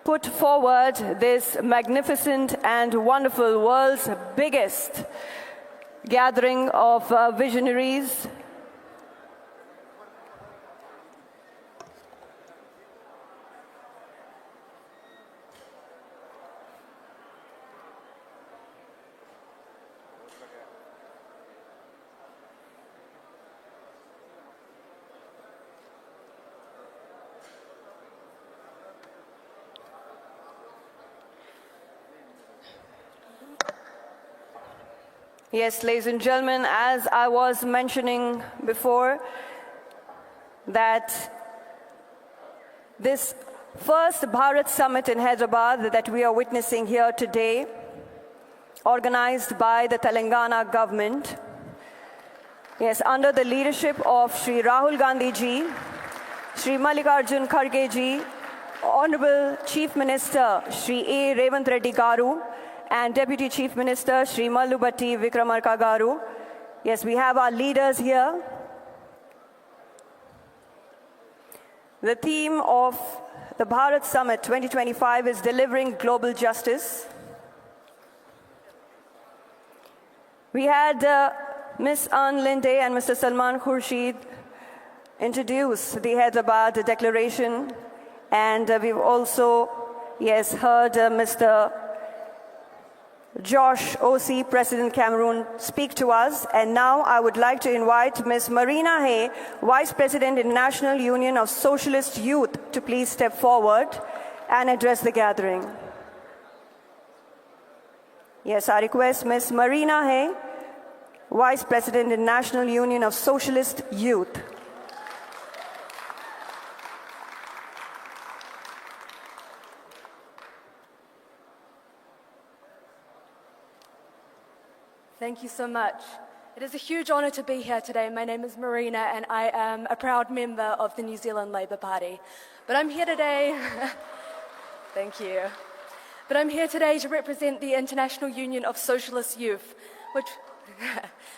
put forward this magnificent and wonderful world's biggest gathering of visionaries. Yes, ladies and gentlemen, as I was mentioning before, that this first Bharat Summit in Hyderabad that we are witnessing here today, organized by the Telangana government, yes, under the leadership of Shri Rahul Gandhi ji, Shri Mallikarjun Kharge ji, Honorable Chief Minister Shri A. Revanth Reddy Garu, and Deputy Chief Minister Shri Mallubhatti Vikramarka Garu. Yes, we have our leaders here. The theme of the Bharat Summit 2025 is Delivering Global Justice. We had Ms. Ann Linde and Mr. Salman Khurshid introduce the Hyderabad Declaration, and we've also, yes, heard Mr. Josh O.C., President Cameroon, speak to us. And now I would like to invite Ms. Marina Hay, Vice President in National Union of Socialist Youth, to please step forward and address the gathering. Yes, I request Ms. Marina Hay, Vice President in National Union of Socialist Youth. Thank you so much. It is a huge honour to be here today. My name is Marina and I am a proud member of the New Zealand Labour Party. But I'm here today, thank you. But I'm here today to represent the International Union of Socialist Youth,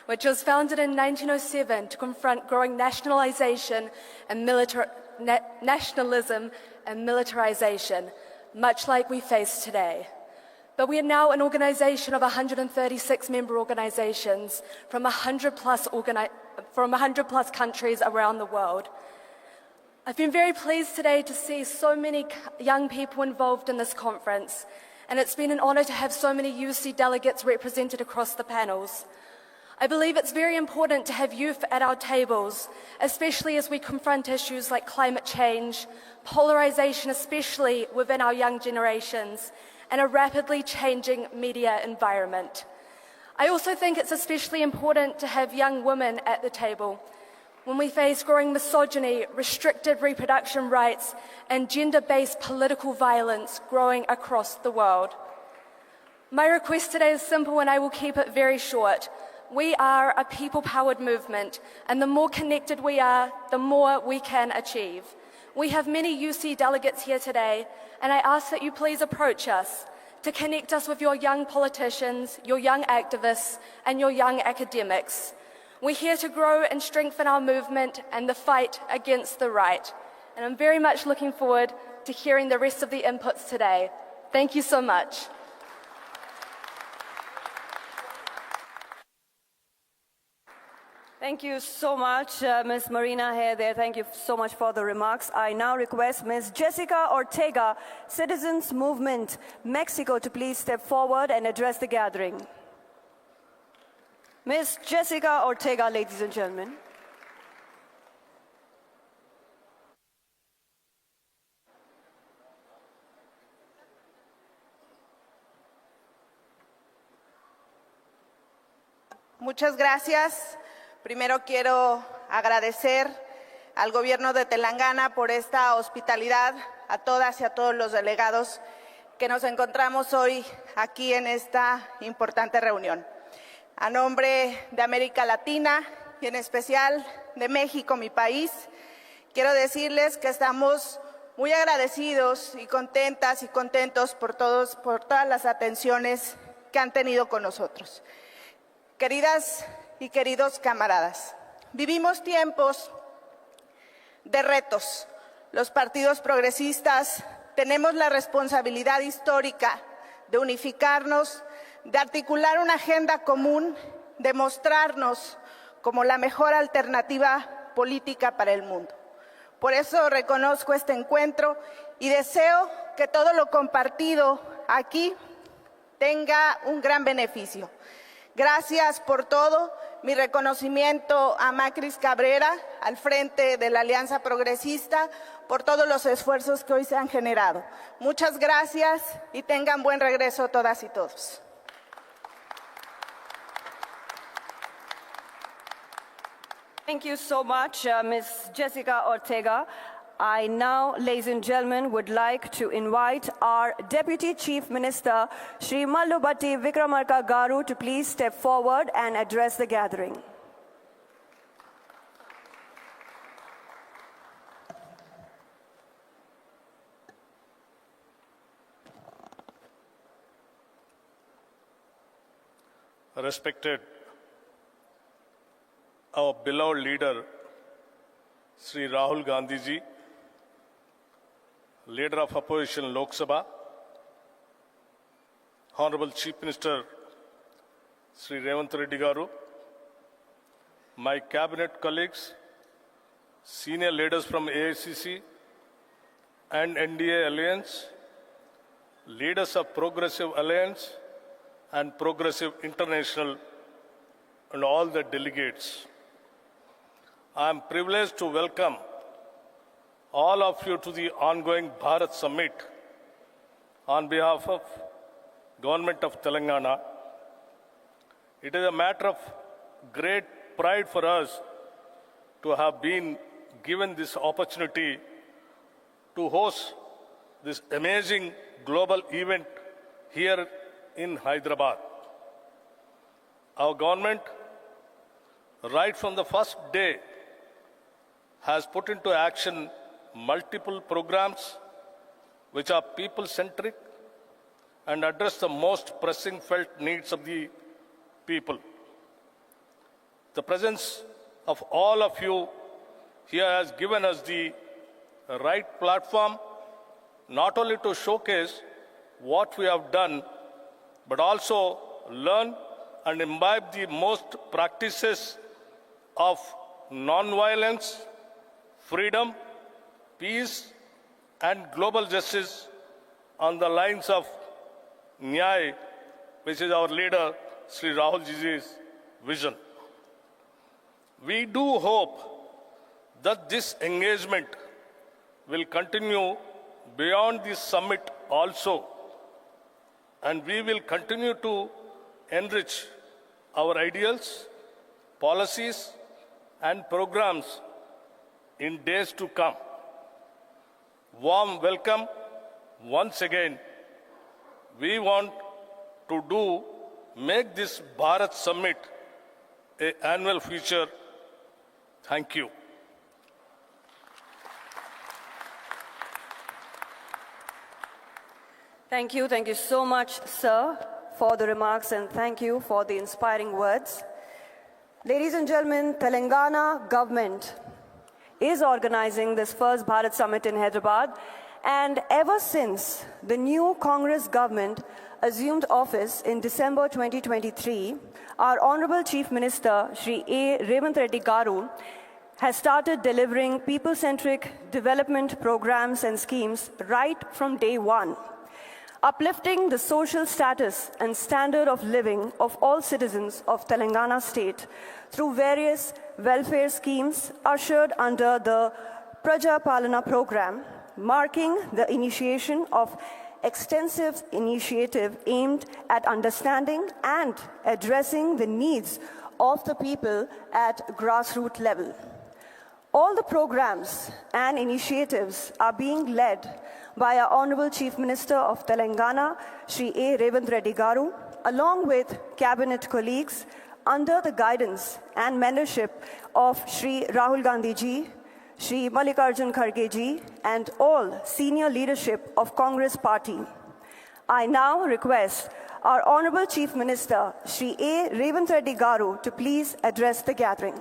which was founded in 1907 to confront growing nationalisation and nationalism and militarisation, much like we face today. But we are now an organisation of 136 member organisations from 100 plus countries around the world. I've been very pleased today to see so many young people involved in this conference, and it's been an honour to have so many UC delegates represented across the panels. I believe it's very important to have youth at our tables, especially as we confront issues like climate change, polarisation, especially within our young generations, and a rapidly changing media environment. I also think it's especially important to have young women at the table when we face growing misogyny, restricted reproduction rights, and gender-based political violence growing across the world. My request today is simple and I will keep it very short. We are a people-powered movement, and the more connected we are, the more we can achieve. We have many UC delegates here today, and I ask that you please approach us to connect us with your young politicians, your young activists, and your young academics. We're here to grow and strengthen our movement and the fight against the right. And I'm very much looking forward to hearing the rest of the inputs today. Thank you so much. Thank you so much, Ms. Marina Hay there. Thank you so much for the remarks. I now request Ms. Jessica Ortega, Citizens Movement, Mexico, to please step forward and address the gathering. Ms. Jessica Ortega, ladies and gentlemen. Muchas gracias. Primero quiero agradecer al Gobierno de Telangana por esta hospitalidad, a todas y a todos los delegados que nos encontramos hoy aquí en esta importante reunión. A nombre de América Latina y en especial de México, mi país, quiero decirles que estamos muy agradecidos y contentas y contentos por todas las atenciones que han tenido con nosotros. Queridas y queridos camaradas, vivimos tiempos de retos, los partidos progresistas tenemos la responsabilidad histórica de unificarnos, de articular una agenda común, de mostrarnos como la mejor alternativa política para el mundo. Por eso reconozco este encuentro y deseo que todo lo compartido aquí tenga un gran beneficio. Gracias por todo. Mi reconocimiento a Macris Cabrera, al frente de la Alianza Progresista, por todos los esfuerzos que hoy se han generado. Muchas gracias y tengan buen regreso todas y todos. Thank you so much, Ms. Jessica Ortega. I now, ladies and gentlemen, would like to invite our Deputy Chief Minister, Shri Mallubhatti Vikramarka Garu, to please step forward and address the gathering. Respected our beloved leader, Sri Rahul Gandhi ji, Leader of Opposition Lok Sabha, Honorable Chief Minister Sri Revanth Reddy Garu, my cabinet colleagues, senior leaders from AICC and NDA Alliance, leaders of Progressive Alliance and Progressive International, and all the delegates. I am privileged to welcome all of you to the ongoing Bharat Summit on behalf of Government of Telangana. It is a matter of great pride for us to have been given this opportunity to host this amazing global event here in Hyderabad. Our government, right from the first day, has put into action multiple programs which are people-centric and address the most pressing felt needs of the people. The presence of all of you here has given us the right platform not only to showcase what we have done, but also learn and imbibe the most practices of non-violence, freedom, peace, and global justice on the lines of Nyay, which is our leader, Sri Rahul Ji's vision. We do hope that this engagement will continue beyond this summit also, and we will continue to enrich our ideals, policies, and programs in days to come. Warm welcome once again. We want to make this Bharat Summit an annual feature. Thank you. Thank you. Thank you so much, sir, for the remarks, and thank you for the inspiring words. Ladies and gentlemen, Telangana government is organizing this first Bharat Summit in Hyderabad, and ever since the new Congress government assumed office in December 2023, our Honorable Chief Minister, Shri A. Revanth Reddy Garu, has started delivering people-centric development programs and schemes right from day one, uplifting the social status and standard of living of all citizens of Telangana state through various welfare schemes ushered under the Praja Palana program, marking the initiation of extensive initiative aimed at understanding and addressing the needs of the people at grassroots level. All the programs and initiatives are being led by our Honorable Chief Minister of Telangana, Shri A. Revanth Reddy Garu, along with cabinet colleagues under the guidance and mentorship of Shri Rahul Gandhi ji, Shri Mallikarjun Kharge ji, and all senior leadership of Congress Party. I now request our Honorable Chief Minister, Shri A. Revanth Reddy Garu, to please address the gathering.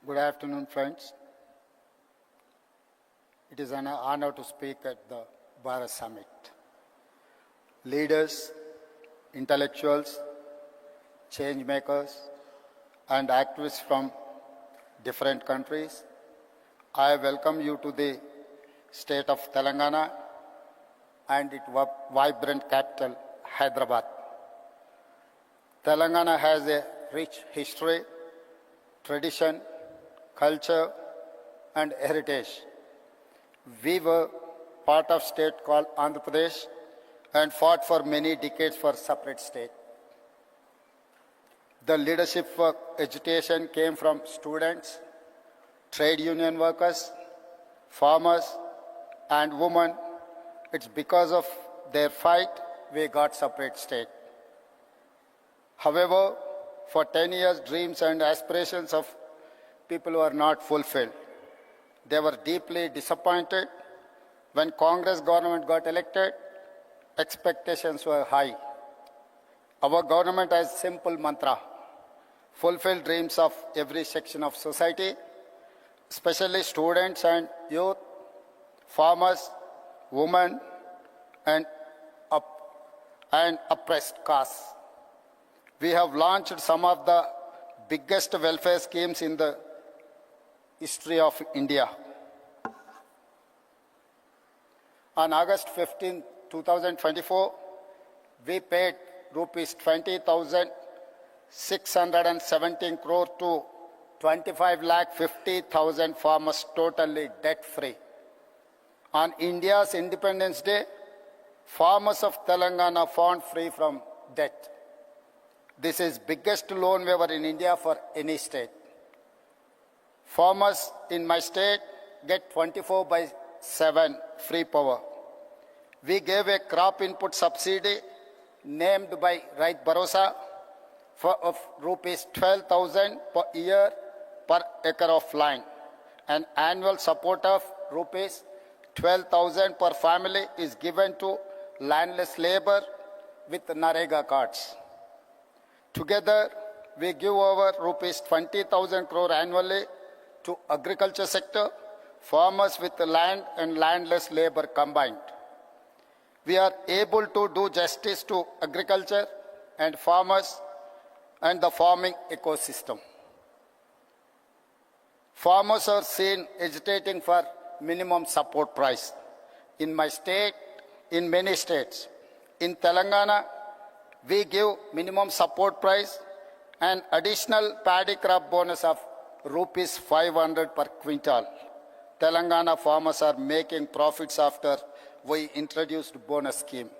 Good afternoon, friends. It is an honor to speak at the Bharat Summit. Leaders, intellectuals, change makers, and activists from different countries, I welcome you to the state of Telangana and its vibrant capital, Hyderabad. Telangana has a rich history, tradition, culture, and heritage. We were part of state called Andhra Pradesh and fought for many decades for separate state. The leadership for education came from students, trade union workers, farmers, and women. It's because of their fight we got separate state. However, for 10 years, dreams and aspirations of people were not fulfilled. They were deeply disappointed. When Congress government got elected, expectations were high. Our government has a simple mantra: fulfill dreams of every section of society, especially students and youth, farmers, women, and oppressed castes. We have launched some of the biggest welfare schemes in the history of India. On August 15, 2024, we paid rupees 20,617 crore to 25,50,000 farmers totally debt-free. On India's Independence Day, farmers of Telangana found free from debt. This is biggest loan waiver in India for any state. Farmers in my state get 24/7 free power. We gave a crop input subsidy named by Rait Bharosa of rupees 12,000 per year per acre of land. An annual support of rupees 12,000 per family is given to landless labor with Narega cards. Together, we give over rupees 20,000 crore annually to agriculture sector, farmers with land and landless labor combined. We are able to do justice to agriculture and farmers and the farming ecosystem. Farmers are seen agitating for minimum support price. In my state, in many states, in Telangana, we give minimum support price and additional paddy crop bonus of rupees 500 per quintal. Telangana farmers are making profits after we introduced bonus scheme.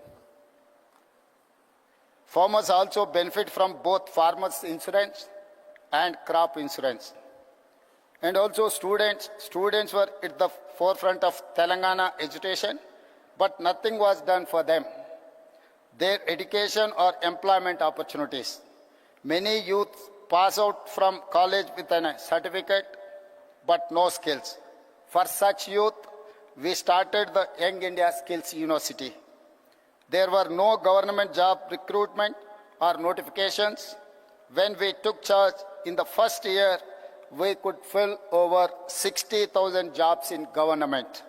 Farmers also benefit from both farmers insurance and crop insurance. And also students were at the forefront of Telangana education, but nothing was done for them. Their education or employment opportunities. Many youth pass out from college with a certificate, but no skills. For such youth, we started the Young India Skills University. There were no government job recruitment or notifications. When we took charge in the first year, we could fill over 60,000 jobs in government.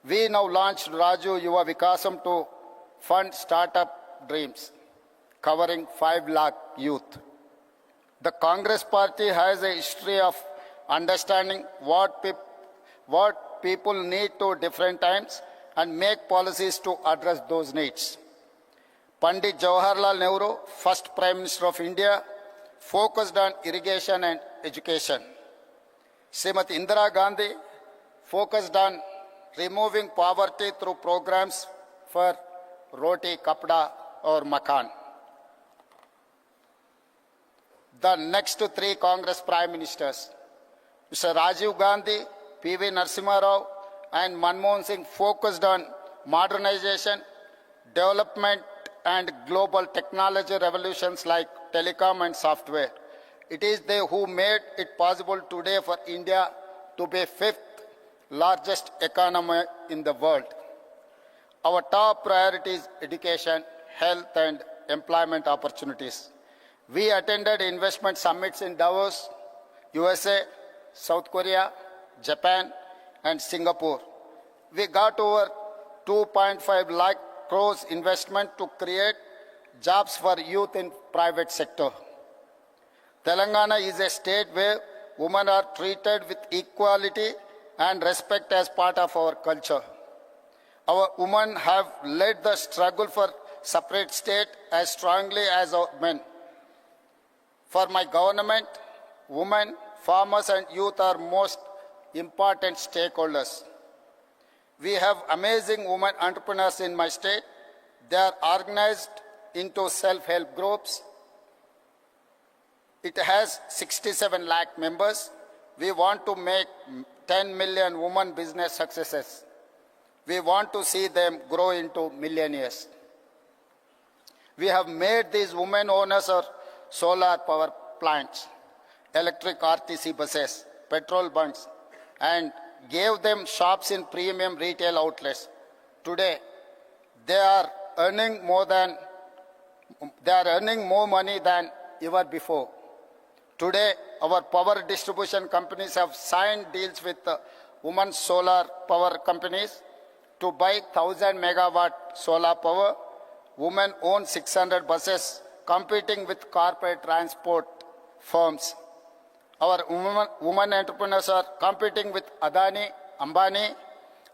We now launched Raju Yuva Vikasam to fund startup dreams, covering 5 lakh youth. The Congress party has a history of understanding what people need to different times and make policies to address those needs. Pandit Jawaharlal Nehru, first Prime Minister of India, focused on irrigation and education. Srimati Indira Gandhi focused on removing poverty through programs for roti, kapda or makan. The next 3 Congress Prime Ministers, Mr. Rajiv Gandhi, P.V. Narasimha Rao and Manmohan Singh focused on modernization, development and global technology revolutions like telecom and software. It is they who made it possible today for India to be 5th largest economy in the world. Our top priority is education, health and employment opportunities. We attended investment summits in Davos, USA South Korea, Japan, and Singapore. We got over 2.5 lakh crores investment to create jobs for youth in private sector. Telangana is a state where women are treated with equality and respect as part of our culture. Our women have led the struggle for separate state as strongly as our men. For my government, women, farmers and youth are most important stakeholders. We have amazing women entrepreneurs in my state. They are organized into self-help groups. It has 67 lakh members. We want to make 10 million women business successes. We want to see them grow into millionaires. We have made these women owners of solar power plants, electric RTC buses, petrol bunks, and gave them shops in premium retail outlets. Today, they are earning more money than ever before. Today, our power distribution companies have signed deals with women solar power companies to buy 1,000 megawatt solar power. Women own 600 buses competing with corporate transport firms. Our women entrepreneurs are competing with Adani, Ambani,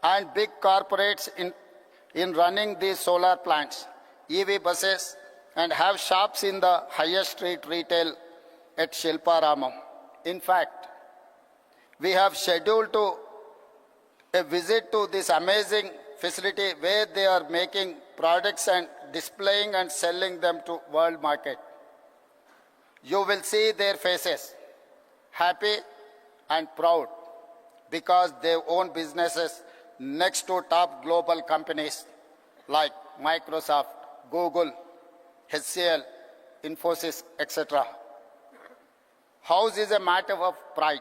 and big corporates in running these solar plants, EV buses, and have shops in the highest street retail at Shilparamam. In fact, we have scheduled a visit to this amazing facility where they are making products and displaying and selling them to world market. You will see their faces, happy and proud, because they own businesses next to top global companies like Microsoft, Google, HCL, Infosys, etc. House is a matter of pride,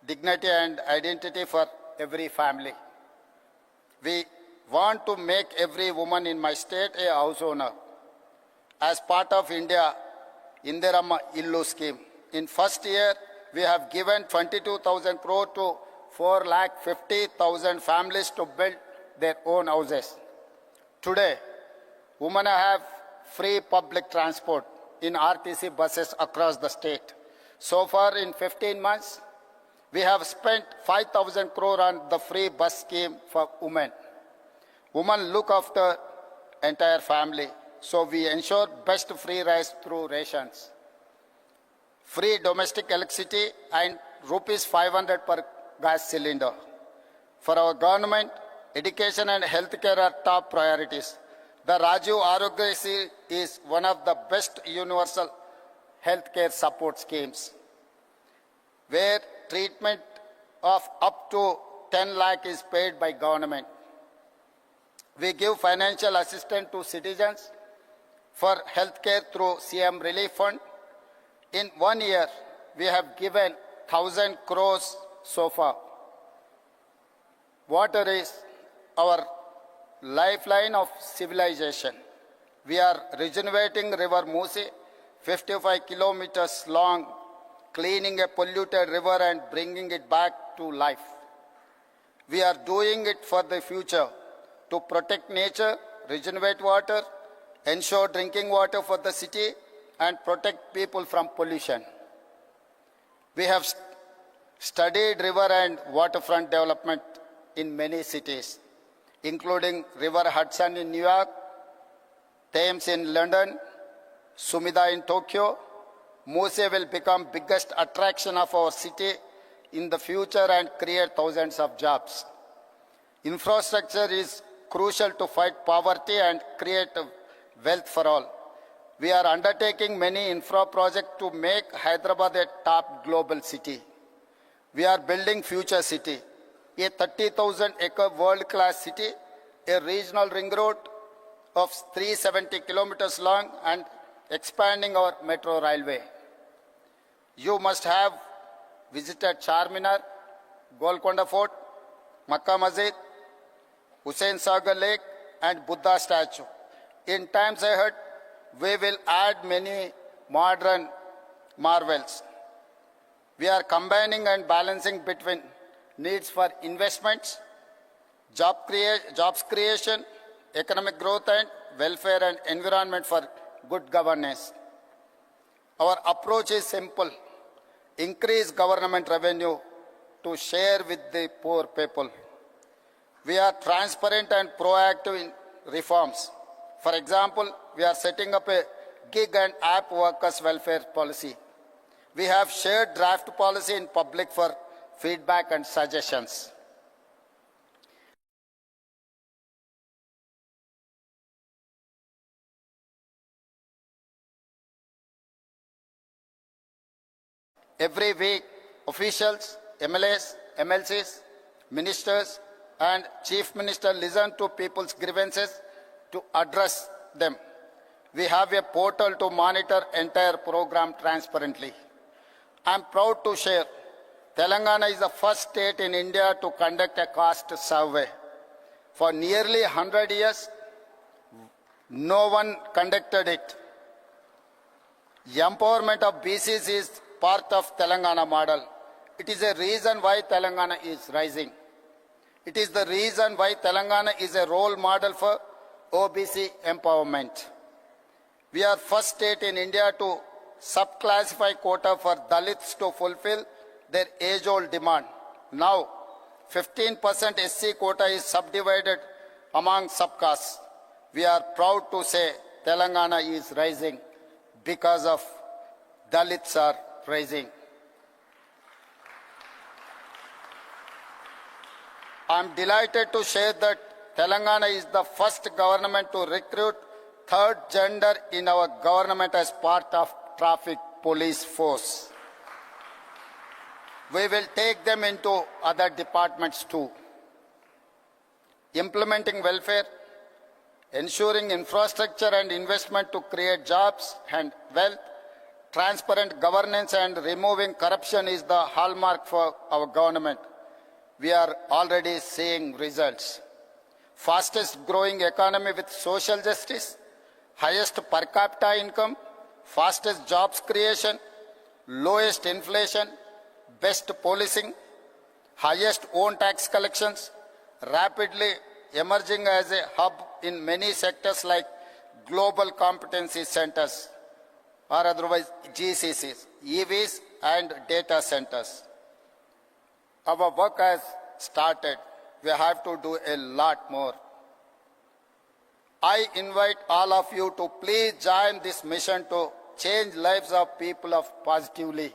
dignity and identity for every family. We want to make every woman in my state a house owner. As part of India Indirama Illu scheme, in first year we have given 22,000 crore to 4,50,000 families to build their own houses. Today, women have free public transport in RTC buses across the state. So far in 15 months, we have spent 5,000 crore on the free bus scheme for women. Women look after entire family, so we ensure best free rice through rations. Free domestic electricity and rupees 500 per gas cylinder. For our government, education and healthcare are top priorities. The Rajiv Arogyasri is one of the best universal healthcare support schemes, where treatment of up to 10 lakh is paid by government. We give financial assistance to citizens for healthcare through CM Relief Fund. In 1 year, we have given 1,000 crores so far. Water is our lifeline of civilization. We are regenerating River Musi, 55 kilometers long, cleaning a polluted river and bringing it back to life. We are doing it for the future to protect nature, regenerate water, ensure drinking water for the city, and protect people from pollution. We have studied river and waterfront development in many cities, including River Hudson in New York, Thames in London, Sumida in Tokyo. Muse will become biggest attraction of our city in the future and create thousands of jobs. Infrastructure is crucial to fight poverty and create wealth for all. We are undertaking many infra projects to make Hyderabad a top global city. We are building future city, a 30,000-acre world-class city, a regional ring road of 370 kilometers long, and expanding our metro railway. You must have visited Charminar, Golconda Fort, Makkah Masjid, Hussain Sagar Lake, and Buddha statue. In times ahead, we will add many modern marvels. We are combining and balancing between needs for investments, jobs creation, economic growth and welfare and environment for good governance. Our approach is simple: increase government revenue to share with the poor people. We are transparent and proactive in reforms. For example, we are setting up a gig and app workers welfare policy. We have shared draft policy in public for feedback and suggestions. Every week, officials, MLAs, MLCs, ministers, and chief minister listen to people's grievances to address them. We have a portal to monitor entire program transparently. I am proud to share Telangana is the first state in India to conduct a caste survey. For nearly 100 years, no one conducted it. The empowerment of BCs is part of Telangana model. It is a reason why Telangana is rising. It is the reason why Telangana is a role model for OBC empowerment. We are first state in India to subclassify quota for Dalits to fulfill their age-old demand. Now, 15% SC quota is subdivided among subcastes. We are proud to say Telangana is rising because of Dalits are rising. I am delighted to share that Telangana is the first government to recruit third gender in our government as part of traffic police force. We will take them into other departments too. Implementing welfare, ensuring infrastructure and investment to create jobs and wealth, transparent governance and removing corruption is the hallmark for our government. We are already seeing results. Fastest growing economy with social justice, highest per capita income, fastest jobs creation, lowest inflation, best policing, highest own tax collections, rapidly emerging as a hub in many sectors like global competency centers or otherwise GCCs, EVs and data centers. Our work has started. We have to do a lot more. I invite all of you to please join this mission to change lives of people positively.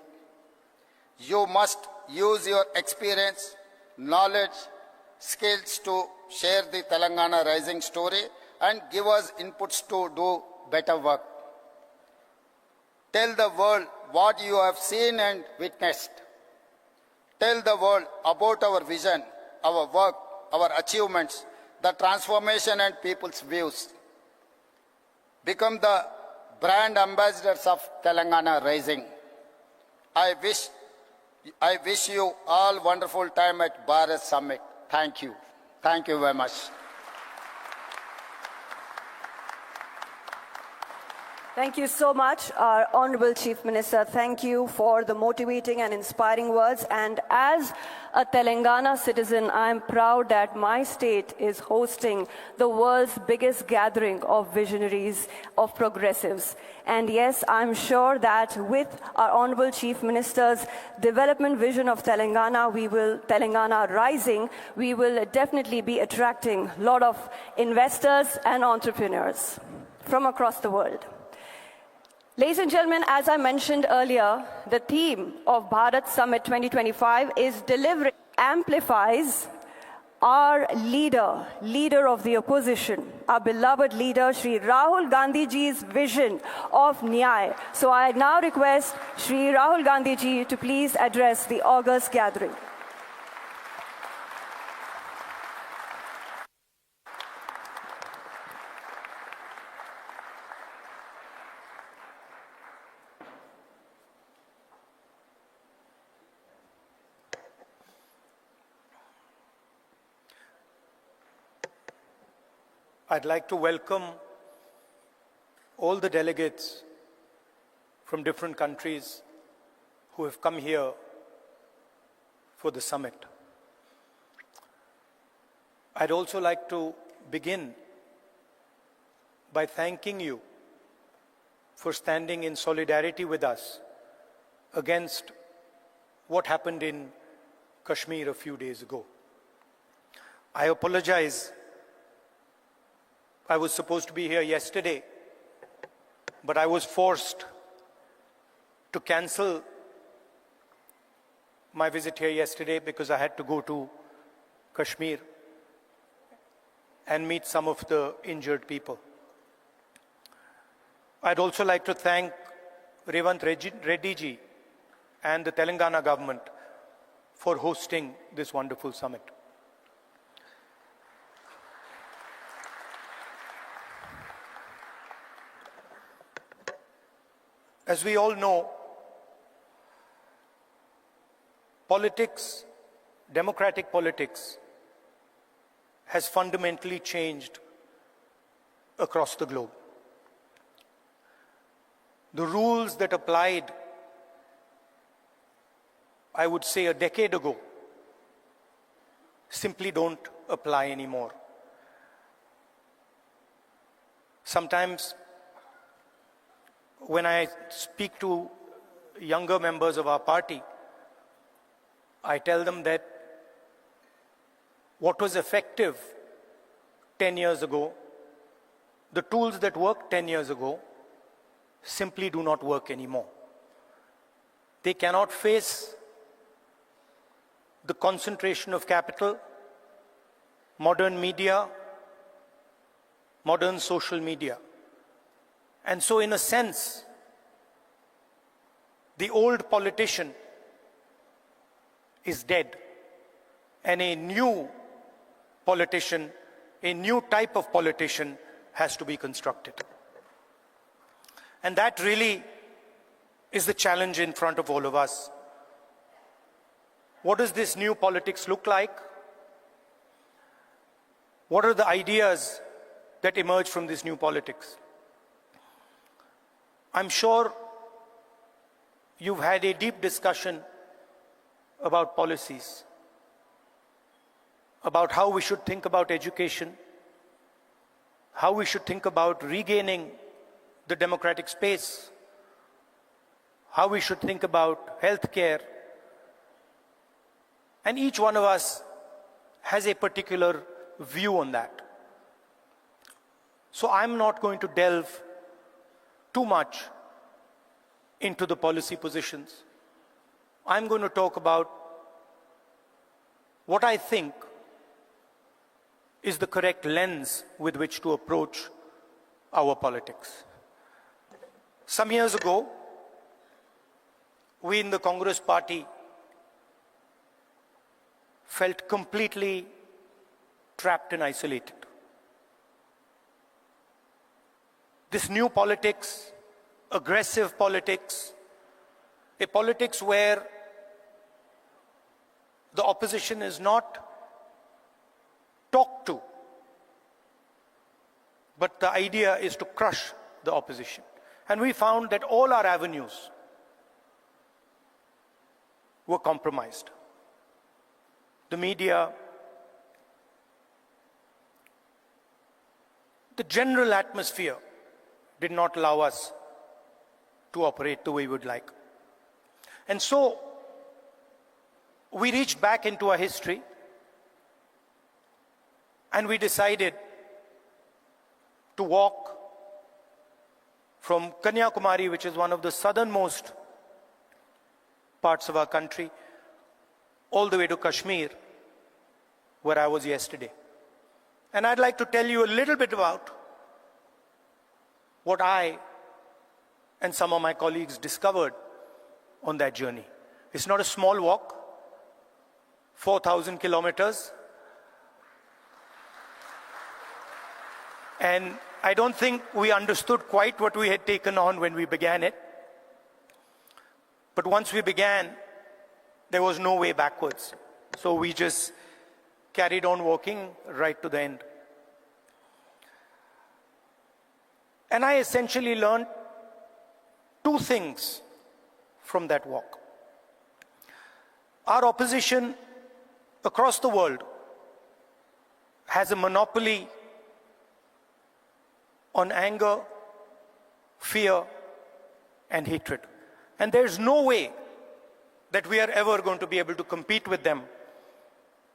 You must use your experience, knowledge, skills to share the Telangana rising story and give us inputs to do better work. Tell the world what you have seen and witnessed. Tell the world about our vision, our work, our achievements, the transformation and people's views. Become the brand ambassadors of Telangana Rising. I wish you all wonderful time at Bharat Summit. Thank you. Thank you very much. Thank you so much, our Honorable Chief Minister. Thank you for the motivating and inspiring words. And as a Telangana citizen, I am proud that my state is hosting the world's biggest gathering of visionaries, of progressives. And yes, I'm sure that with our Honorable Chief Minister's development vision of Telangana, Telangana Rising, we will definitely be attracting a lot of investors and entrepreneurs from across the world. Ladies and gentlemen, as I mentioned earlier, the theme of Bharat Summit 2025 is Delivery Amplifies our leader of the opposition, our beloved leader, Shri Rahul Gandhiji's vision of Nyay. So I now request Shri Rahul Gandhiji to please address the August gathering. I'd like to welcome all the delegates from different countries who have come here for the summit. I'd also like to begin by thanking you for standing in solidarity with us against what happened in Kashmir a few days ago. I apologize. I was supposed to be here yesterday, but I was forced to cancel my visit here yesterday because I had to go to Kashmir and meet some of the injured people. I'd also like to thank Revant Reddy ji and the Telangana government for hosting this wonderful summit. As we all know, politics, democratic politics, has fundamentally changed across the globe. The rules that applied, I would say, a decade ago, simply don't apply anymore. Sometimes, when I speak to younger members of our party, I tell them that what was effective 10 years ago, the tools that worked 10 years ago, simply do not work anymore. They cannot face the concentration of capital, modern media, modern social media. And so, in a sense, the old politician is dead, and a new politician, a new type of politician has to be constructed. And that really is the challenge in front of all of us. What does this new politics look like? What are the ideas that emerge from this new politics? I'm sure you've had a deep discussion about policies, about how we should think about education, how we should think about regaining the democratic space, how we should think about healthcare. And each one of us has a particular view on that. So I'm not going to delve too much into the policy positions. I'm going to talk about what I think is the correct lens with which to approach our politics. Some years ago, we in the Congress party felt completely trapped and isolated. This new politics, aggressive politics, a politics where the opposition is not talked to, but the idea is to crush the opposition. And we found that all our avenues were compromised. The media, the general atmosphere did not allow us to operate the way we would like. And so, we reached back into our history and we decided to walk from Kanyakumari, which is one of the southernmost parts of our country, all the way to Kashmir, where I was yesterday. And I'd like to tell you a little bit about what I and some of my colleagues discovered on that journey. It's not a small walk, 4,000 kilometers. And I don't think we understood quite what we had taken on when we began it. But once we began, there was no way backwards. So we just carried on walking right to the end. And I essentially learned two things from that walk. Our opposition across the world has a monopoly on anger, fear, and hatred. And there's no way that we are ever going to be able to compete with them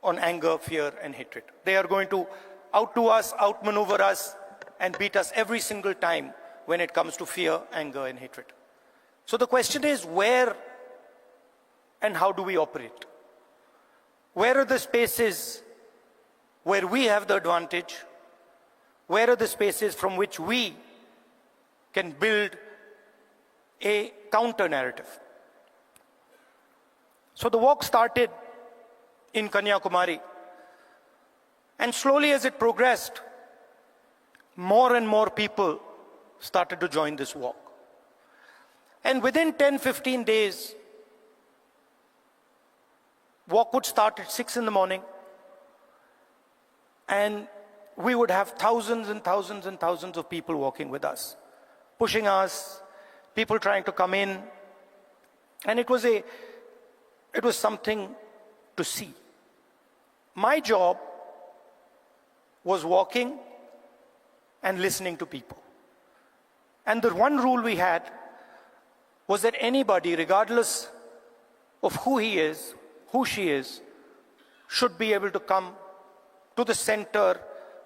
on anger, fear, and hatred. They are going to outdo us, outmaneuver us, and beat us every single time when it comes to fear, anger, and hatred. So the question is, where and how do we operate? Where are the spaces where we have the advantage? Where are the spaces from which we can build a counter narrative? So the walk started in Kanyakumari, and slowly as it progressed, more and more people started to join this walk. And within 10-15 days, walk would start at 6 in the morning, and we would have thousands and thousands and thousands of people walking with us, pushing us, people trying to come in. And it was something to see. My job was walking and listening to people. And the one rule we had was that anybody, regardless of who he is, who she is, should be able to come to the center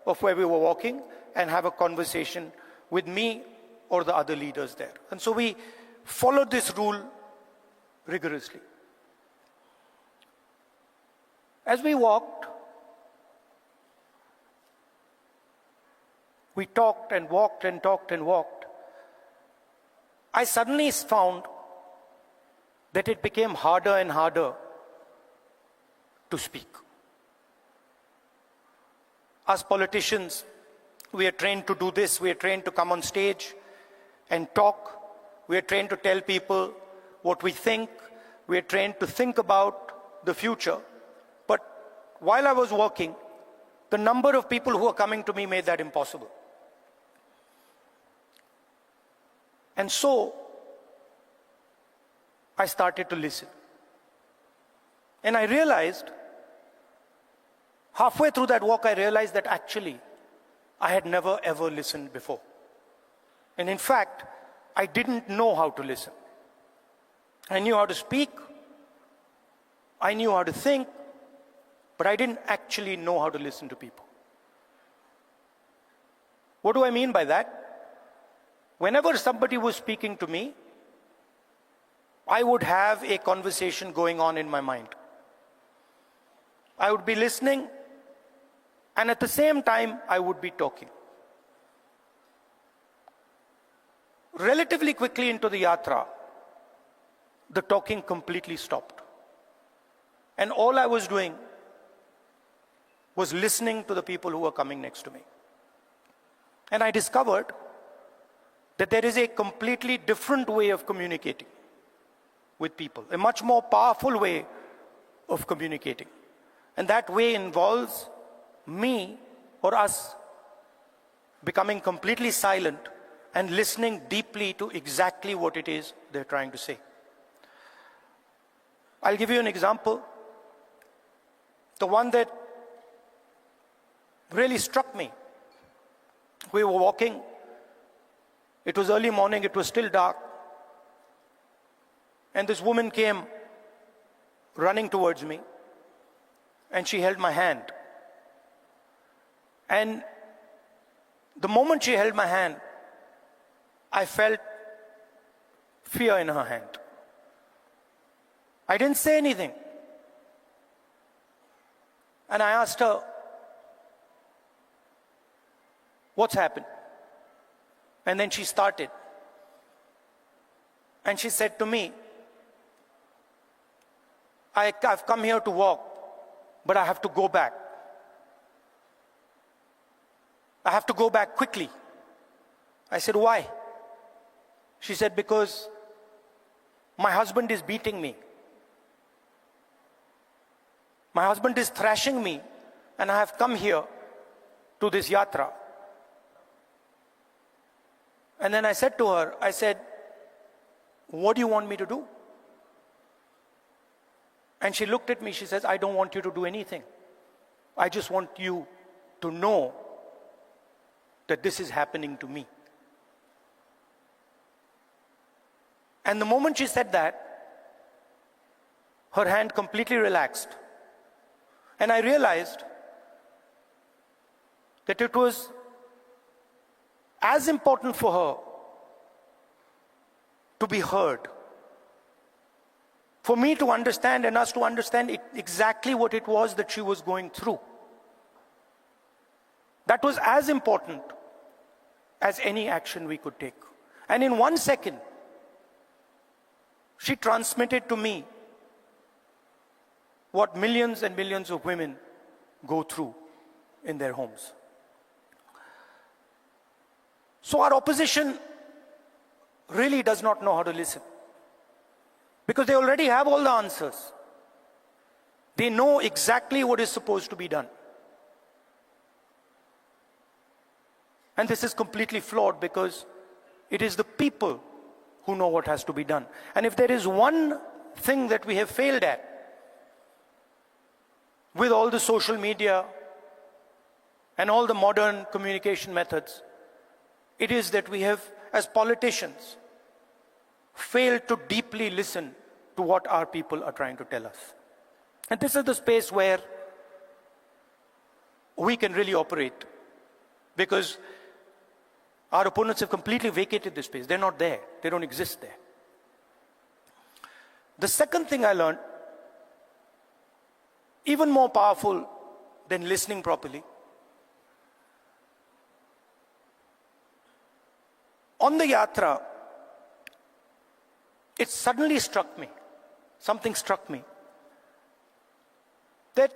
of where we were walking and have a conversation with me or the other leaders there. And so we followed this rule rigorously. As we walked, we talked and walked and talked and walked. I suddenly found that it became harder and harder to speak. As politicians, we are trained to do this. We are trained to come on stage and talk. We are trained to tell people what we think. We are trained to think about the future. But while I was walking, the number of people who were coming to me made that impossible. And so I started to listen. And I realized, halfway through that walk, I realized that actually I had never ever listened before. And in fact, I didn't know how to listen. I knew how to speak, I knew how to think, but I didn't actually know how to listen to people. What do I mean by that? Whenever somebody was speaking to me, I would have a conversation going on in my mind. I would be listening, and at the same time, I would be talking. Relatively quickly into the yatra, the talking completely stopped. And all I was doing was listening to the people who were coming next to me. And I discovered that there is a completely different way of communicating with people, a much more powerful way of communicating. And that way involves me or us becoming completely silent and listening deeply to exactly what it is they're trying to say. I'll give you an example. The one that really struck me. We were walking. It was early morning, it was still dark. And this woman came running towards me, and she held my hand. And the moment she held my hand, I felt fear in her hand. I didn't say anything. And I asked her, "What's happened?" And then she started. And she said to me, I've come here to walk, but I have to go back. I have to go back quickly. I said, "Why?" She said, "Because my husband is beating me. My husband is thrashing me, and I have come here to this yatra." And then I said to her, I said, "What do you want me to do?" And she looked at me, she says, I don't want you to do anything. I just want you to know that this is happening to me. And the moment she said that, her hand completely relaxed. And I realized that it was as important for her to be heard, for me to understand and us to understand exactly what it was that she was going through. That was as important as any action we could take. And in 1 second, she transmitted to me what millions and millions of women go through in their homes. So our opposition really does not know how to listen, because they already have all the answers. They know exactly what is supposed to be done. And this is completely flawed, because it is the people who know what has to be done. And if there is one thing that we have failed at with all the social media and all the modern communication methods, it is that we have, as politicians, failed to deeply listen to what our people are trying to tell us. And this is the space where we can really operate, because our opponents have completely vacated this space. They're not there. They don't exist there. The second thing I learned, even more powerful than listening properly, on the yatra, it suddenly struck me, something struck me, that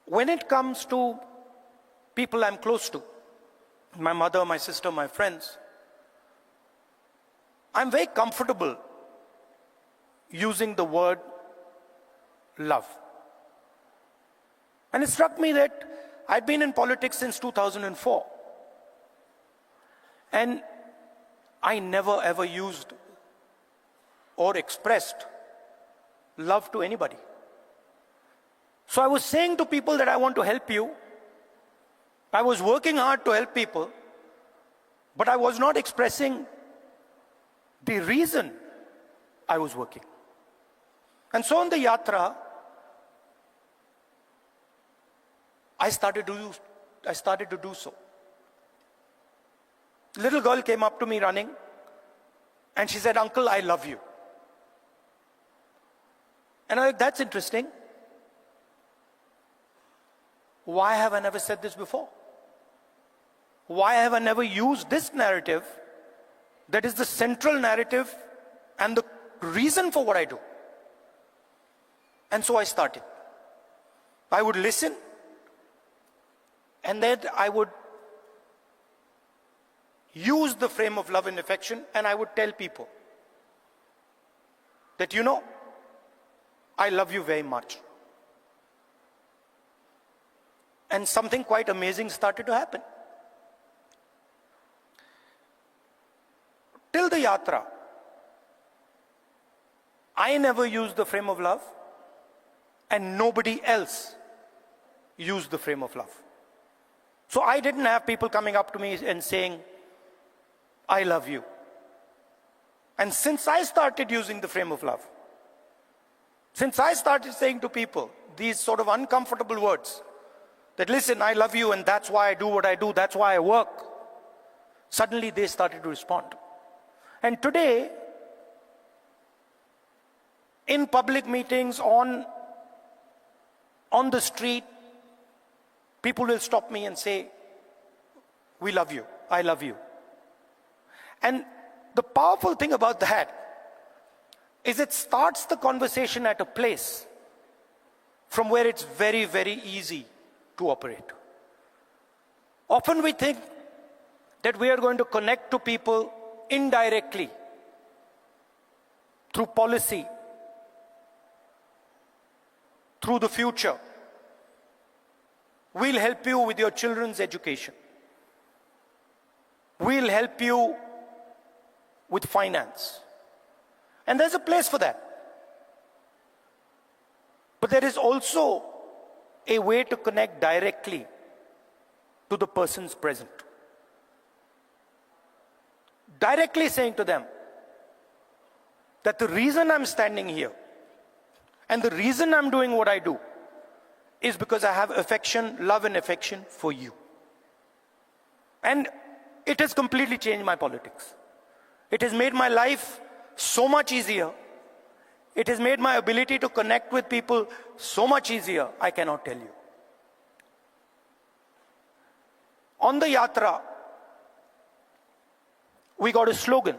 when it comes to people I'm close to, my mother, my sister, my friends, I'm very comfortable using the word love. And it struck me that I'd been in politics since 2004. And I never ever used or expressed love to anybody. So I was saying to people that I want to help you. I was working hard to help people, but I was not expressing the reason I was working. And so on the yatra, I started to do so. Little girl came up to me running, and she said, "Uncle, I love you." And I'm like, that's interesting. Why have I never said this before? Why have I never used this narrative that is the central narrative and the reason for what I do? And so I started. I would listen, and then I would use the frame of love and affection, and I would tell people that, you know, I love you very much. And something quite amazing started to happen. Till the yatra, I never used the frame of love, and nobody else used the frame of love. So I didn't have people coming up to me and saying, "I love you." And since I started using the frame of love, since I started saying to people these sort of uncomfortable words, that, "Listen, I love you, and that's why I do what I do, that's why I work," suddenly they started to respond. And today, in public meetings, on the street, people will stop me and say, "We love you, I love you." And the powerful thing about that is it starts the conversation at a place from where it's very, very easy to operate. Often we think that we are going to connect to people indirectly through policy, through the future. We'll help you with your children's education. We'll help you with finance. And there's a place for that. But there is also a way to connect directly to the persons present. Directly saying to them that the reason I'm standing here and the reason I'm doing what I do is because I have affection, love and affection for you. And it has completely changed my politics. It has made my life so much easier. It has made my ability to connect with people so much easier, I cannot tell you. On the yatra, we got a slogan.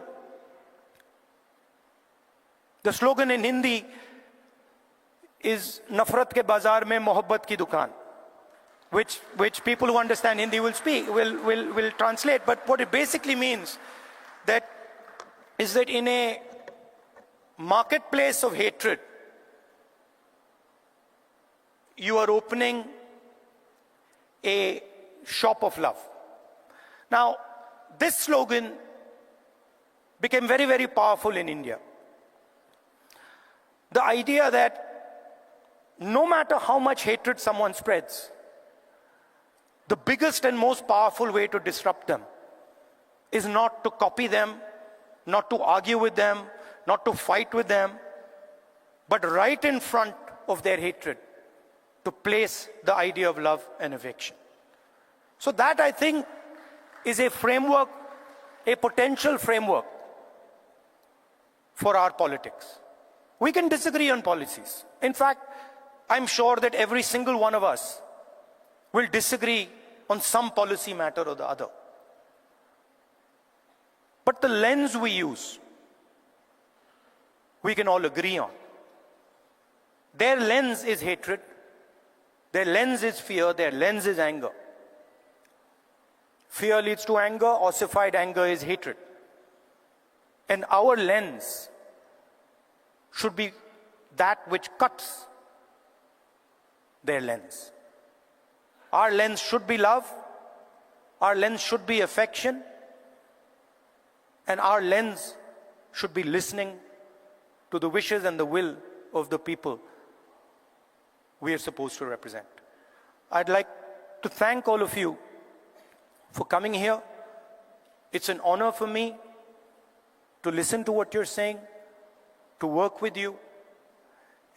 The slogan in Hindi is Nafrat ke bazaar mein mohabbat ki dukaan, which people who understand Hindi will translate. But what it basically means is that in a marketplace of hatred, you are opening a shop of love. Now, this slogan became very, very powerful in India. The idea that no matter how much hatred someone spreads, the biggest and most powerful way to disrupt them is not to copy them, not to argue with them, not to fight with them, but right in front of their hatred, to place the idea of love and affection. So that, I think, is a framework, a potential framework for our politics. We can disagree on policies. In fact, I'm sure that every single one of us will disagree on some policy matter or the other. But the lens we use, we can all agree on. Their lens is hatred, their lens is fear, their lens is anger. Fear leads to anger, ossified anger is hatred. And our lens should be that which cuts their lens. Our lens should be love, our lens should be affection, and our lens should be listening to the wishes and the will of the people we are supposed to represent. I'd like to thank all of you for coming here. It's an honor for me to listen to what you're saying, to work with you,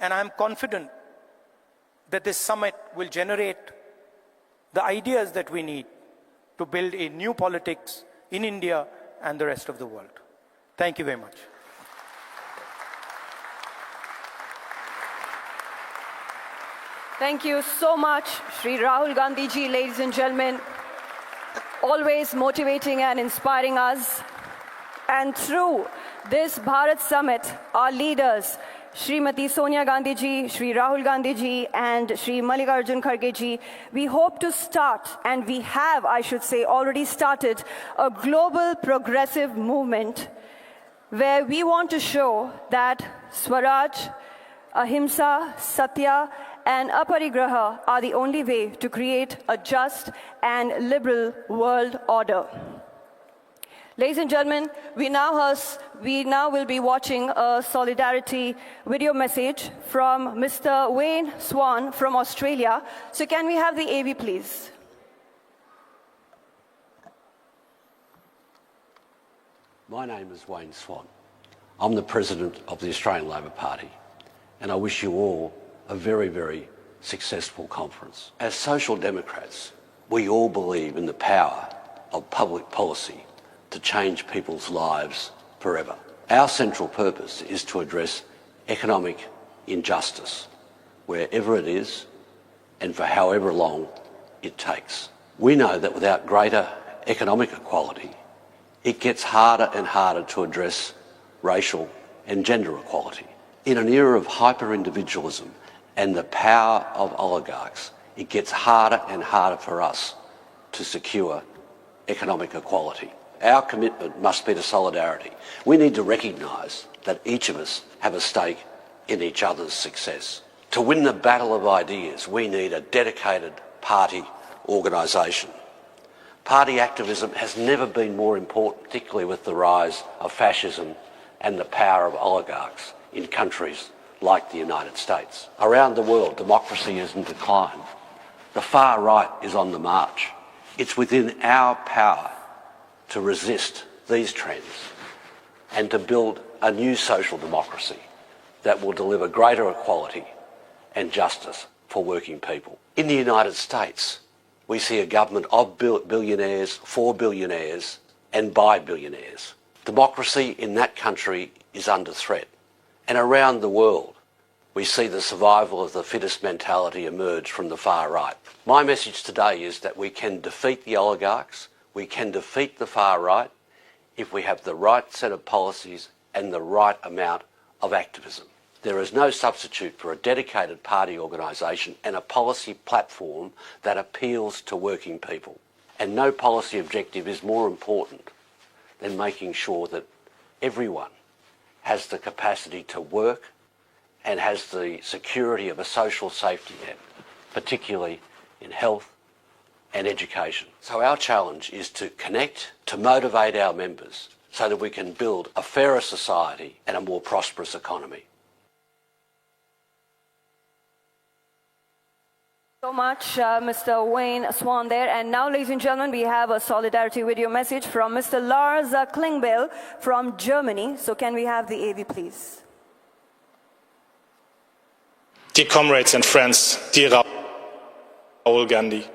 and I'm confident that this summit will generate the ideas that we need to build a new politics in India and the rest of the world. Thank you very much. Thank you so much, Shri Rahul Gandhi ji, ladies and gentlemen, always motivating and inspiring us. And through this Bharat Summit, our leaders, Srimati Sonia Gandhi ji, Shri Rahul Gandhi ji, and Shri Mallikarjun Kharge ji, we hope to start, and we have, I should say, already started, a global progressive movement where we want to show that Swaraj, Ahimsa, Satya, and Aparigraha are the only way to create a just and liberal world order. Ladies and gentlemen, we now will be watching a solidarity video message from Mr. Wayne Swan from Australia. So can we have the AV, please? My name is Wayne Swan. I'm the President of the Australian Labor Party, and I wish you all a very, very successful conference. As Social Democrats, we all believe in the power of public policy to change people's lives forever. Our central purpose is to address economic injustice, wherever it is and for however long it takes. We know that without greater economic equality, it gets harder and harder to address racial and gender equality. In an era of hyper-individualism and the power of oligarchs, it gets harder and harder for us to secure economic equality. Our commitment must be to solidarity. We need to recognise that each of us have a stake in each other's success. To win the battle of ideas, we need a dedicated party organisation. Party activism has never been more important, particularly with the rise of fascism and the power of oligarchs in countries like the United States. Around the world, democracy is in decline. The far right is on the march. It's within our power to resist these trends and to build a new social democracy that will deliver greater equality and justice for working people. In the United States, we see a government of billionaires, for billionaires, and by billionaires. Democracy in that country is under threat. And around the world, we see the survival of the fittest mentality emerge from the far right. My message today is that we can defeat the oligarchs, we can defeat the far right, if we have the right set of policies and the right amount of activism. There is no substitute for a dedicated party organisation and a policy platform that appeals to working people. And no policy objective is more important than making sure that everyone has the capacity to work and has the security of a social safety net, particularly in health and education. So our challenge is to connect, to motivate our members so that we can build a fairer society and a more prosperous economy. So much, Mr. Wayne Swan there. And now, ladies and gentlemen, we have a solidarity video message from Mr. Lars Klingbeil from Germany. So can we have the AV, please? Dear comrades and friends, dear Rahul Gandhi,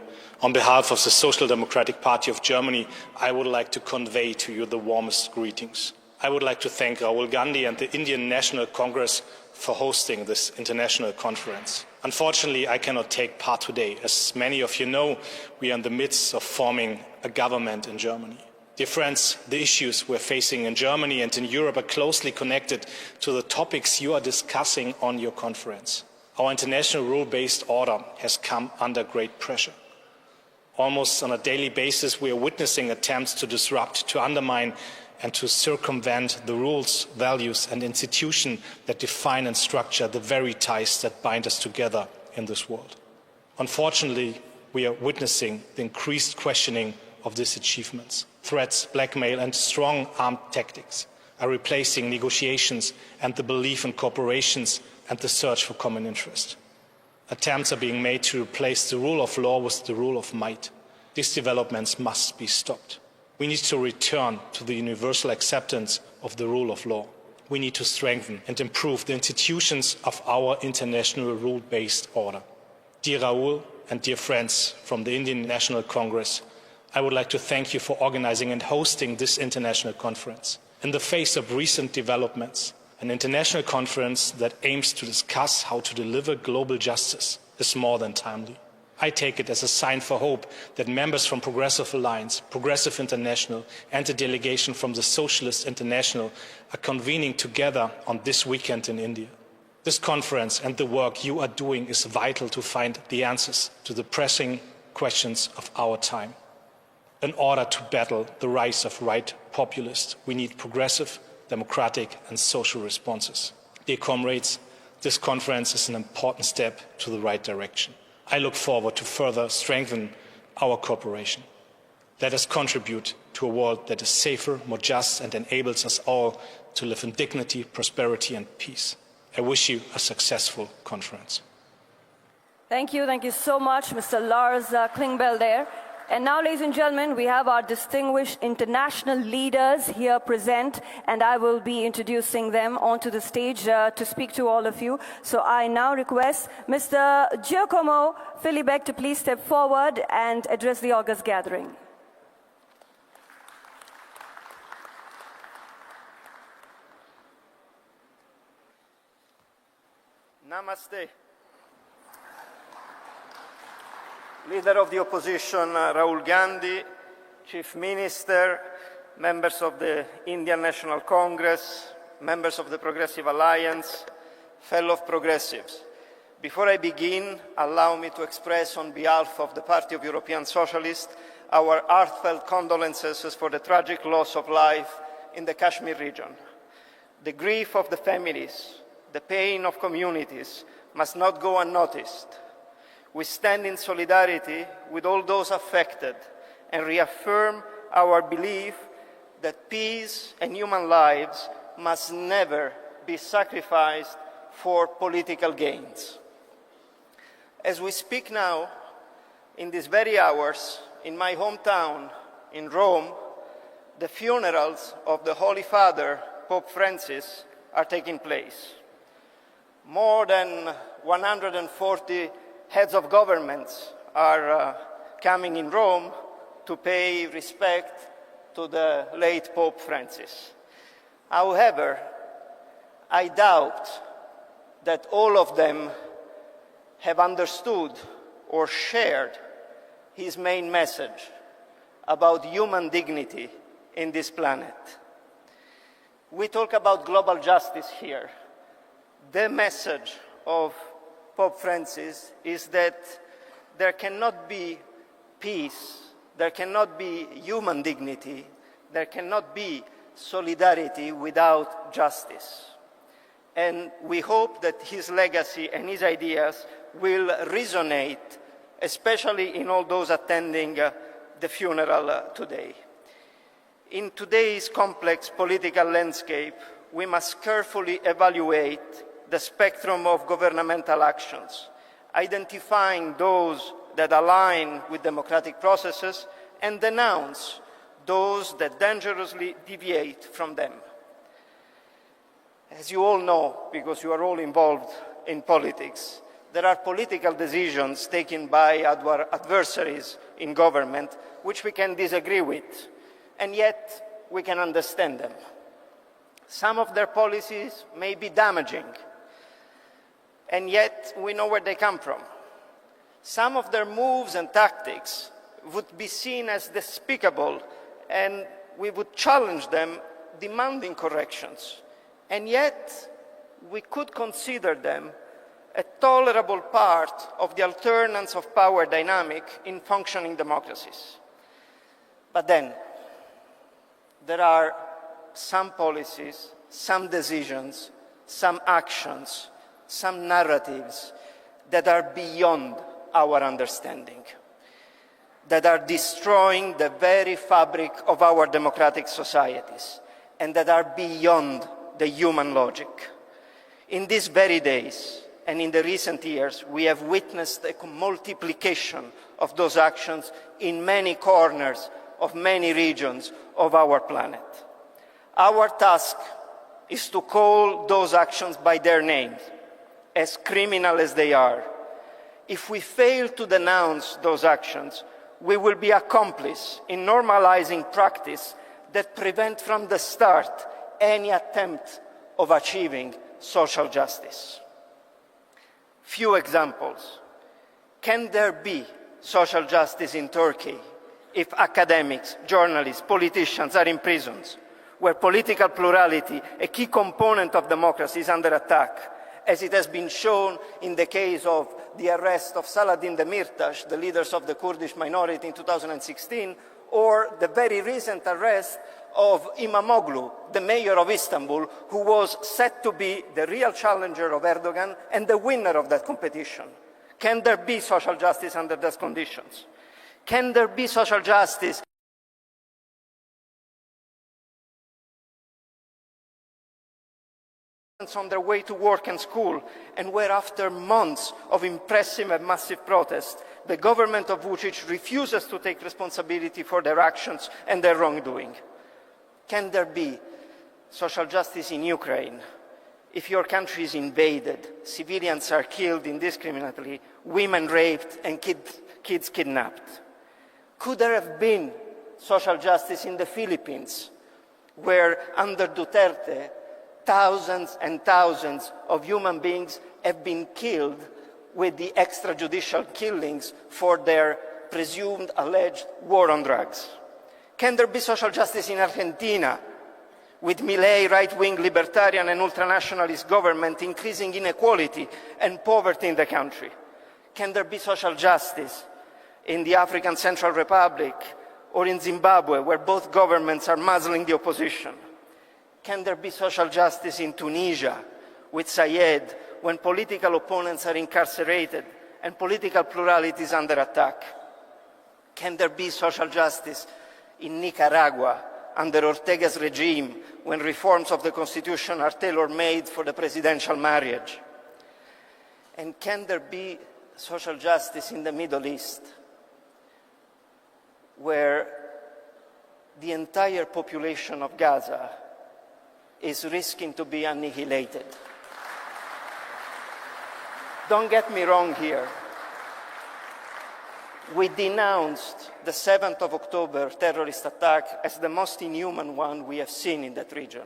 on behalf of the Social Democratic Party of Germany, I would like to convey to you the warmest greetings. I would like to thank Rahul Gandhi and the Indian National Congress for hosting this international conference. Unfortunately, I cannot take part today. As many of you know, we are in the midst of forming a government in Germany. Dear friends, the issues we're facing in Germany and in Europe are closely connected to the topics you are discussing on your conference. Our international rule-based order has come under great pressure. Almost on a daily basis, we are witnessing attempts to disrupt, to undermine, and to circumvent the rules, values, and institutions that define and structure the very ties that bind us together in this world. Unfortunately, we are witnessing the increased questioning of these achievements. Threats, blackmail, and strong armed tactics are replacing negotiations and the belief in corporations and the search for common interest. Attempts are being made to replace the rule of law with the rule of might. These developments must be stopped. We need to return to the universal acceptance of the rule of law. We need to strengthen and improve the institutions of our international rule-based order. Dear Rahul and dear friends from the Indian National Congress, I would like to thank you for organizing and hosting this international conference. In the face of recent developments, an international conference that aims to discuss how to deliver global justice is more than timely. I take it as a sign for hope that members from Progressive Alliance, Progressive International, and a delegation from the Socialist International are convening together on this weekend in India. This conference and the work you are doing is vital to find the answers to the pressing questions of our time. In order to battle the rise of right populists, we need progressive, democratic, and social responses. Dear comrades, this conference is an important step to the right direction. I look forward to further strengthen our cooperation. Let us contribute to a world that is safer, more just, and enables us all to live in dignity, prosperity, and peace. I wish you a successful conference. Thank you so much, Mr. Lars Klingbeil there. And now, ladies and gentlemen, we have our distinguished international leaders here present, and I will be introducing them onto the stage to speak to all of you. So I now request Mr. Giacomo Filibeck to please step forward and address the august gathering. Namaste. Leader of the opposition, Rahul Gandhi, Chief Minister, members of the Indian National Congress, members of the Progressive Alliance, fellow progressives. Before I begin, allow me to express on behalf of the Party of European Socialists our heartfelt condolences for the tragic loss of life in the Kashmir region. The grief of the families, the pain of communities must not go unnoticed. We stand in solidarity with all those affected and reaffirm our belief that peace and human lives must never be sacrificed for political gains. As we speak now, in these very hours, in my hometown, in Rome, the funerals of the Holy Father, Pope Francis, are taking place. More than 140 heads of governments are coming in Rome to pay respect to the late Pope Francis. However, I doubt that all of them have understood or shared his main message about human dignity in this planet. We talk about global justice here. The message of Pope Francis is that there cannot be peace, there cannot be human dignity, there cannot be solidarity without justice. And we hope that his legacy and his ideas will resonate, especially in all those attending the funeral today. In today's complex political landscape, we must carefully evaluate the spectrum of governmental actions, identifying those that align with democratic processes and denounce those that dangerously deviate from them. As you all know, because you are all involved in politics, there are political decisions taken by our adversaries in government which we can disagree with, and yet we can understand them. Some of their policies may be damaging, and yet we know where they come from. Some of their moves and tactics would be seen as despicable, and we would challenge them, demanding corrections. And yet, we could consider them a tolerable part of the alternance of power dynamic in functioning democracies. But then, there are some policies, some decisions, some actions, some narratives that are beyond our understanding, that are destroying the very fabric of our democratic societies, and that are beyond the human logic. In these very days, and in the recent years, we have witnessed a multiplication of those actions in many corners of many regions of our planet. Our task is to call those actions by their names, as criminal as they are. If we fail to denounce those actions, we will be accomplices in normalizing practice that prevent from the start any attempt of achieving social justice. Few examples. Can there be social justice in Turkey if academics, journalists, politicians are in prisons, where political plurality, a key component of democracy, is under attack, as it has been shown in the case of the arrest of Saladin Demirtas, the leaders of the Kurdish minority in 2016, or the very recent arrest of Imamoglu, the mayor of Istanbul, who was said to be the real challenger of Erdogan and the winner of that competition. Can there be social justice under those conditions? Can there be social justice on their way to work and school, and where after months of impressive and massive protest, the government of Vučić refuses to take responsibility for their actions and their wrongdoing? Can there be social justice in Ukraine if your country is invaded, civilians are killed indiscriminately, women raped, and kids kidnapped? Could there have been social justice in the Philippines, where under Duterte, thousands and thousands of human beings have been killed with the extrajudicial killings for their presumed alleged war on drugs? Can there be social justice in Argentina, with Milei right-wing libertarian and ultranationalist government increasing inequality and poverty in the country? Can there be social justice in the African Central Republic or in Zimbabwe, where both governments are muzzling the opposition? Can there be social justice in Tunisia with Sayed, when political opponents are incarcerated and political plurality is under attack? Can there be social justice in Nicaragua under Ortega's regime, when reforms of the constitution are tailor-made for the presidential marriage? And can there be social justice in the Middle East, where the entire population of Gaza is risking to be annihilated? Don't get me wrong here. We denounced the 7th of October terrorist attack as the most inhuman one we have seen in that region.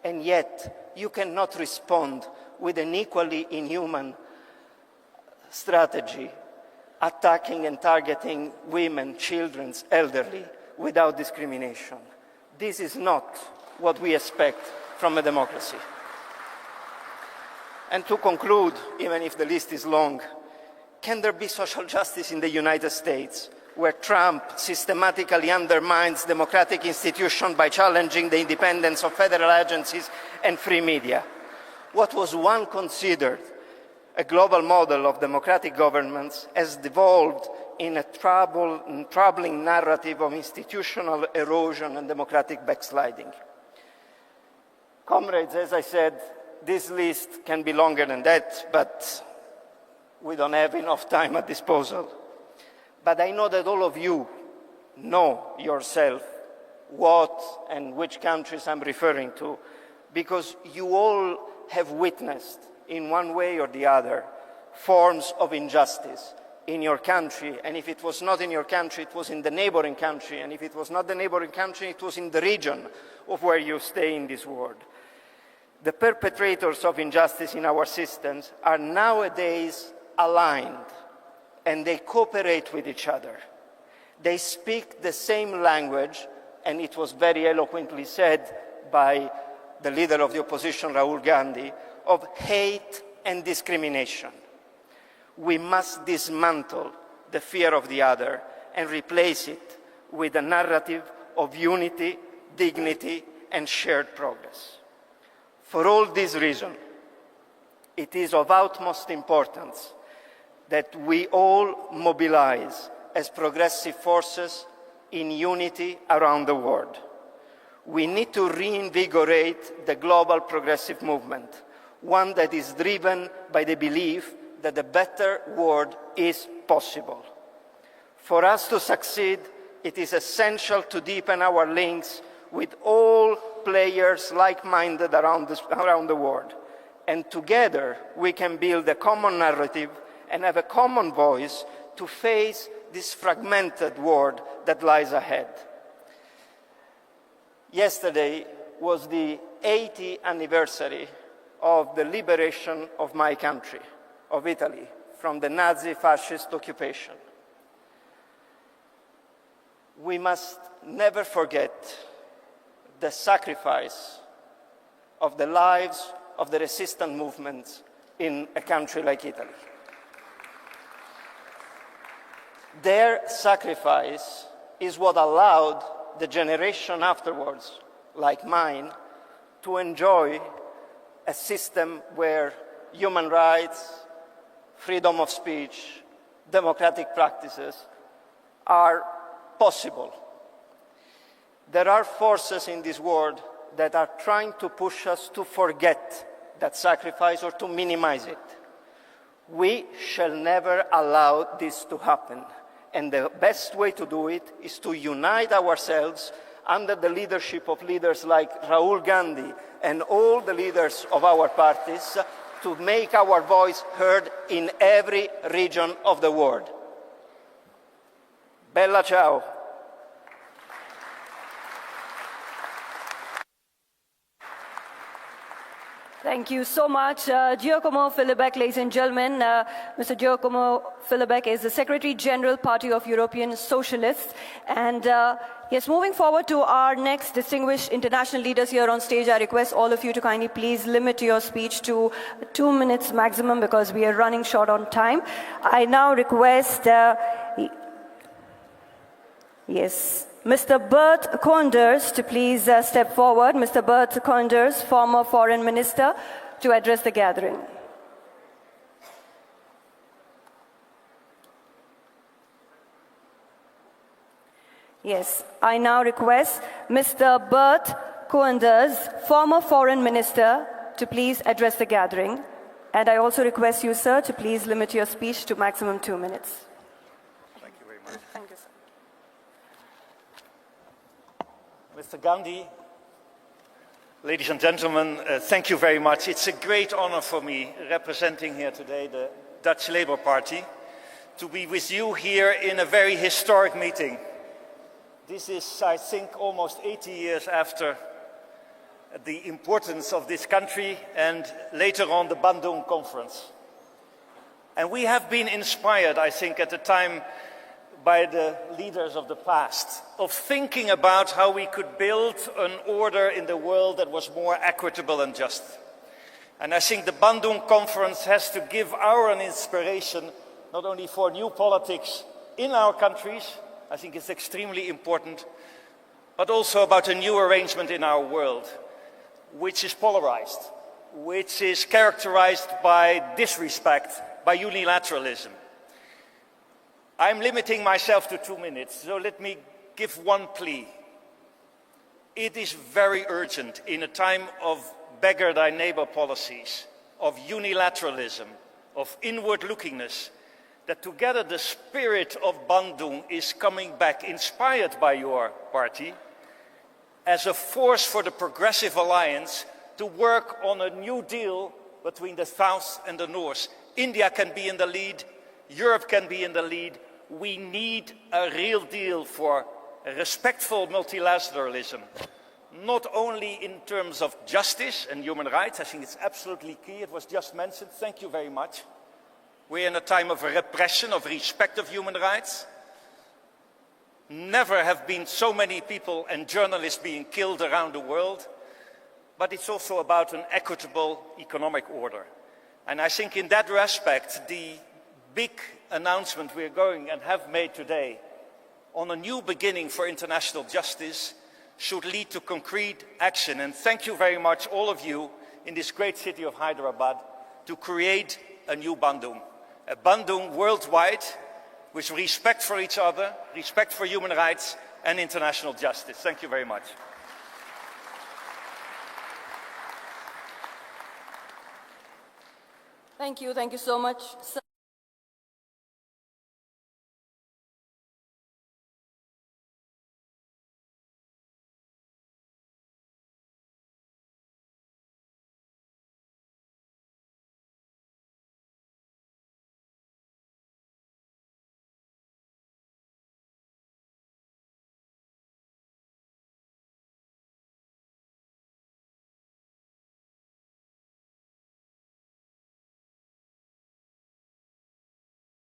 And yet, you cannot respond with an equally inhuman strategy, attacking and targeting women, children, elderly, without discrimination. This is not what we expect from a democracy. And to conclude, even if the list is long, can there be social justice in the United States, where Trump systematically undermines democratic institutions by challenging the independence of federal agencies and free media? What was once considered a global model of democratic governments has devolved in a troubling narrative of institutional erosion and democratic backsliding. Comrades, as I said, this list can be longer than that, but we don't have enough time at disposal. But I know that all of you know yourself what and which countries I'm referring to, because you all have witnessed, in one way or the other, forms of injustice in your country. And if it was not in your country, it was in the neighboring country. And if it was not the neighboring country, it was in the region of where you stay in this world. The perpetrators of injustice in our systems are nowadays aligned, and they cooperate with each other. They speak the same language, and it was very eloquently said by the leader of the opposition, Rahul Gandhi, of hate and discrimination. We must dismantle the fear of the other and replace it with a narrative of unity, dignity, and shared progress. For all these reasons, it is of utmost importance that we all mobilize as progressive forces in unity around the world. We need to reinvigorate the global progressive movement, one that is driven by the belief that a better world is possible. For us to succeed, it is essential to deepen our links with all players like-minded around the world. And together, we can build a common narrative and have a common voice to face this fragmented world that lies ahead. Yesterday was the 80th anniversary of the liberation of my country, of Italy, from the Nazi fascist occupation. We must never forget the sacrifice of the lives of the resistance movements in a country like Italy. Their sacrifice is what allowed the generation afterwards, like mine, to enjoy a system where human rights, freedom of speech, democratic practices are possible. There are forces in this world that are trying to push us to forget that sacrifice or to minimize it. We shall never allow this to happen. And the best way to do it is to unite ourselves under the leadership of leaders like Rahul Gandhi and all the leaders of our parties to make our voice heard in every region of the world. Bella ciao. Thank you so much. Giacomo Filibeck, ladies and gentlemen. Mr. Giacomo Filibeck is the Secretary General, Party of European Socialists. And yes, moving forward to our next distinguished international leaders here on stage, I request all of you to kindly please limit your speech to 2 minutes maximum because we are running short on time. I now request, Mr. Bert Koenders to please step forward. Mr. Bert Koenders, former Foreign Minister, to address the gathering. Yes, I now request Mr. Bert Koenders, former Foreign Minister, to please address the gathering. And I also request you, sir, to please limit your speech to maximum 2 minutes. Thank you very much. Thank you, sir. Mr. Gandhi, ladies and gentlemen, thank you very much. It's a great honor for me, representing here today the Dutch Labour Party, to be with you here in a very historic meeting. This is, I think, almost 80 years after the importance of this country and later on the Bandung Conference. And we have been inspired, I think, at the time by the leaders of the past, of thinking about how we could build an order in the world that was more equitable and just. And I think the Bandung Conference has to give an inspiration, not only for new politics in our countries, I think it's extremely important, but also about a new arrangement in our world, which is polarized, which is characterized by disrespect, by unilateralism. I'm limiting myself to 2 minutes, so let me give one plea. It is very urgent in a time of beggar thy neighbor policies, of unilateralism, of inward-lookingness, that together the spirit of Bandung is coming back, inspired by your party, as a force for the Progressive Alliance to work on a new deal between the South and the North. India can be in the lead, Europe can be in the lead. We need a real deal for respectful multilateralism, not only in terms of justice and human rights. I think it's absolutely key. It was just mentioned. Thank you very much. We're in a time of repression, of respect of human rights. Never have been so many people and journalists being killed around the world. But it's also about an equitable economic order. And I think in that respect, the big announcement we're going and have made today on a new beginning for international justice should lead to concrete action. And thank you very much, all of you, in this great city of Hyderabad, to create a new Bandung. A Bandung worldwide with respect for each other, respect for human rights and international justice. Thank you very much. Thank you so much, sir.